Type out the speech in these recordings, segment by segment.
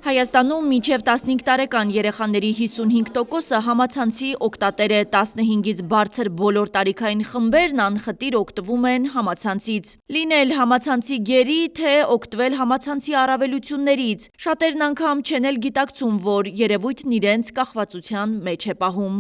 Հայաստանում մինչև 15 տարեկան երեխաների 55%-ը համացանցի օգտատեր է, 15-ից բարձր բոլոր տարիքային խմբերն անխտիր օգտվում են համացանցից։ Լինել համացանցի գերի, թե օգտվել համացանցի առավելություններից։ Շատերն անգամ չեն էլ գիտակցում, որ երևույթն իրենց կախվածության մեջ է պահում։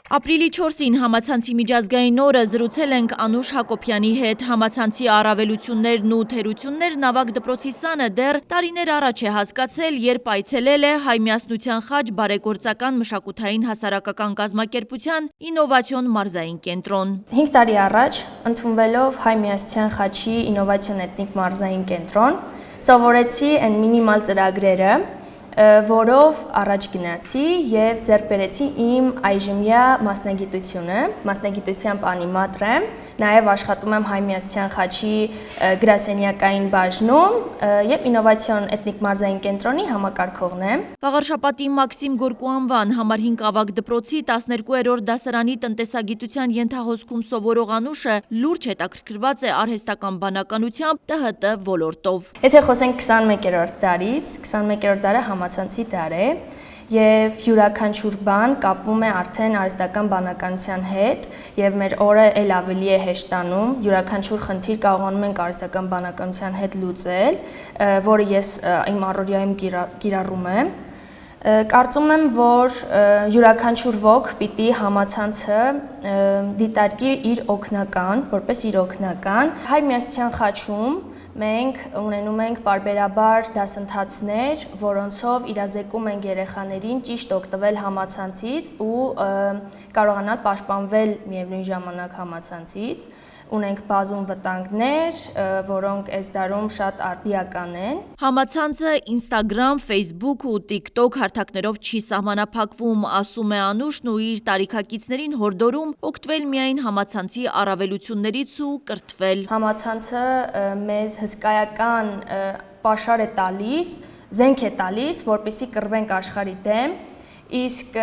Ապրիլի 4-ին համացանցի միջազգային օրը զրուցել ենք Անուշ Հակոբյանի հետ։ Համացանցի առավելություններն ու թերություններն ավագ դպրոցի սանը դեռ տարիներ առաջ է հասկացել, երբ այցելել է Հայ միասնության խաչ բարեգործական մշակութային հասարակական կազմակերպության ինովացիոն մարզային կենտրոն։ 5 տարի առաջ ընդունվելով Հայ միասնության խաչի ինովացիոն էթնիկ մարզային կենտրոն, սովորեցի այն մինիմալ ծրագրերը, որով առաջ գնացի և ձեռք բերեցի իմ այժմյա մասնագիտությունը, մասնագիտությամբ անիմատր եմ, նաև աշխատում եմ Հայ միասնության խաչի գրասենյակային բաժնում և ինովացիոն էթնիկ մարզային կենտրոնի համակարգողն եմ։ Վաղարշապատի Մաքսիմ Գորկու անվան համար 5 ավագ դպրոցի 12-րդ դասարանի տնտեսագիտության ենթահոսքում սովորող Անուշը լուրջ հետաքրքրված է արհեստական բանականությամբ ՏՀՏ ոլորտով։ Եթե խոսենք 21-րդ դարից, 21-րդ դարը համացանցի դար է և յուրաքանչյուր բան կապվում է արդեն արհեստական բանականության հետ և մեր օրը էլ ավելի է հեշտանում, յուրաքանչյուր խնդիր կարողանում ենք արհեստական բանականության հետ լուծել, որը ես իմ առօրյայում կիրառում եմ։ Կարծում եմ, որ յուրաքանչյուր ոք պիտի համացանցը դիտարկի իր օգնական, որպես իր օգնական։ Հայ միասնության խաչում մենք ունենում ենք պարբերաբար դասընթացներ, որոնցով իրազեկում ենք երեխաներին ճիշտ օգտվել համացանցից ու կարողանալ պաշտպանվել միևնույն ժամանակ համացանցից։ Ունենք բազում վտանգներ, որոնք այս դարում շատ արդիական են։ Համացանցը Instagram, Facebook ու TikTok հարթակներով չի սահմանափակվում, ասում է Անուշն ու իր տարիքակիցներին հորդորում օգտվել միայն համացանցի առավելություններից ու կրթվել։ Համացանցը մեզ հսկայական պաշար է տալիս, զենք է տալիս, որպեսզի կռվենք աշխարհի դեմ։ Իսկ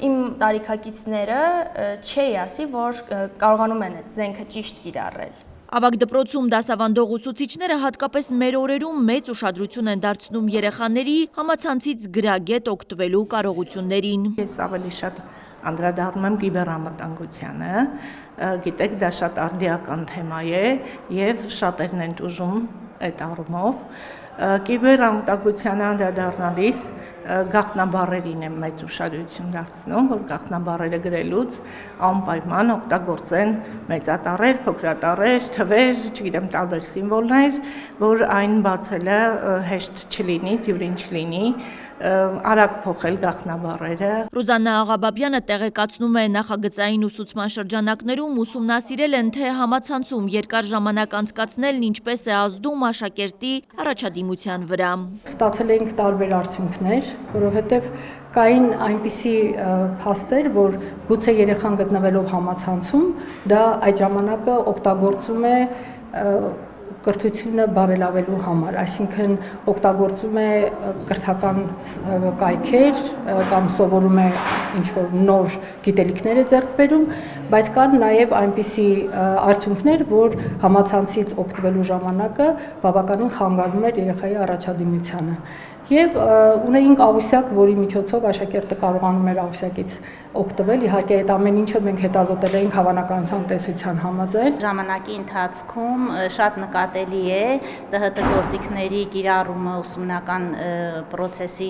իմ տարիքակիցները չի ասի, որ կարողանում են այդ զենքը ճիշտ կիրառել։ Ավագ դպրոցում դասավանդող ուսուցիչները հատկապես մեր օրերում մեծ ուշադրություն են դարձնում երեխաների համացանցից գրագետ օգտվելու կարողություններին։ Ես ավելի շատ անդրադառնում եմ կիբերանվտանգությանը, գիտեք, դա շատ արդիական թեմա է և շատերն են տուժում այդ առումով։ Կիբերանվտանգությանը անդրադառնալիս գաղտնաբառերին եմ մեծ ուշադրություն դարձնում, որ գաղտնաբառերը գրելուց անպայման օգտագործեն մեծատառեր, փոքրատառեր, թվեր, չգիտեմ, տարբեր սիմվոլներ, որ այն բացելը հեշտ չլինի, դյուրին չլինի, արագ փոխել գաղտնաբառերը։ Ռուզաննա Աղաբաբյանը տեղեկացնում է, նախագծային ուսուցման շրջանակներում ուսումնասիրել են, թե համացանցում երկար ժամանակ անցկացնելն ինչպես է ազդում աշակերտի առաջադիմության վրա։ Ստացել ենք տարբեր արդյունքներ, որովհետև կային այնպիսի փաստեր, որ գուցե երեխան գտնվելով համացանցում, դա այդ ժամանակը օգտագործում է կրթությունը բարելավելու համար, այսինքն օգտագործում է կրթական կայքեր կամ սովորում է ինչ-որ նոր գիտելիքներ է ձեռք բերում, բայց կան նաև այնպիսի արդյունքներ, որ համացանցից օգտվելու ժամանակը բավականին խանգարում էր երեխայի առաջադիմությանը։ Եվ ունեինք աղյուսակ, որի միջոցով աշակերտը կարողանում էր աղյուսակից օգտվել, իհարկե այդ ամեն ինչը մենք հետազոտել էինք հավանականության տեսության համաձայն։ Ժամանակի ընթացքում շատ նկատելի է ՏՀՏ գործիքների կիրառումը ուսումնական պրոցեսի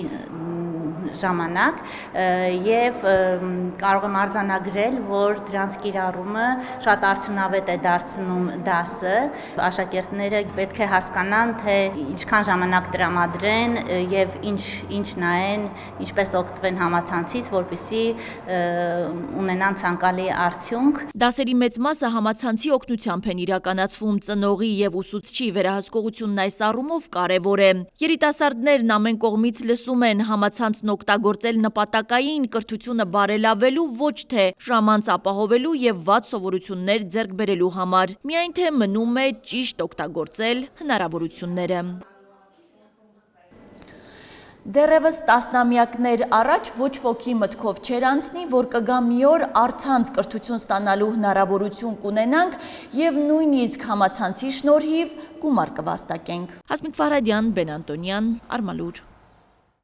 ժամանակ և կարող եմ արձանագրել, որ դրանց կիրառումը շատ արդյունավետ է դարձնում դասը։ Աշակերտները պետք է հասկանան, թե ինչքան ժամանակ տրամադրեն և ինչ նայեն, ինչպես օգտվեն համացանցից, որպեսզի ունենան ցանկալի արդյունք։ Դասերի մեծ մասը համացանցի օգնությամբ են իրականացվում, ծնողի և ուսուցչի վերահսկողությունն այս առումով կարևոր է։ Երիտասարդներն ամեն կողմից լսում են համացանցն օգտագործել նպատակային կրթությունը բարելավելու, ոչ թե ժամանց ապահովելու և վատ սովորություններ ձեռք բերելու համար, միայն թե մնում է ճիշտ օգտագործել հնարավորությունները։ Դեռևս տասնամյակներ առաջ ոչ ոքի մտքով չէր անցնի, որ կգա մի օր առցանց կրթություն ստանալու հնարավորություն կունենանք և նույնիսկ համացանցի շնորհիվ գումար կվաստակենք։ Հասմիկ Ֆարադյան, Բեն Անտոնյան, Արմալուր։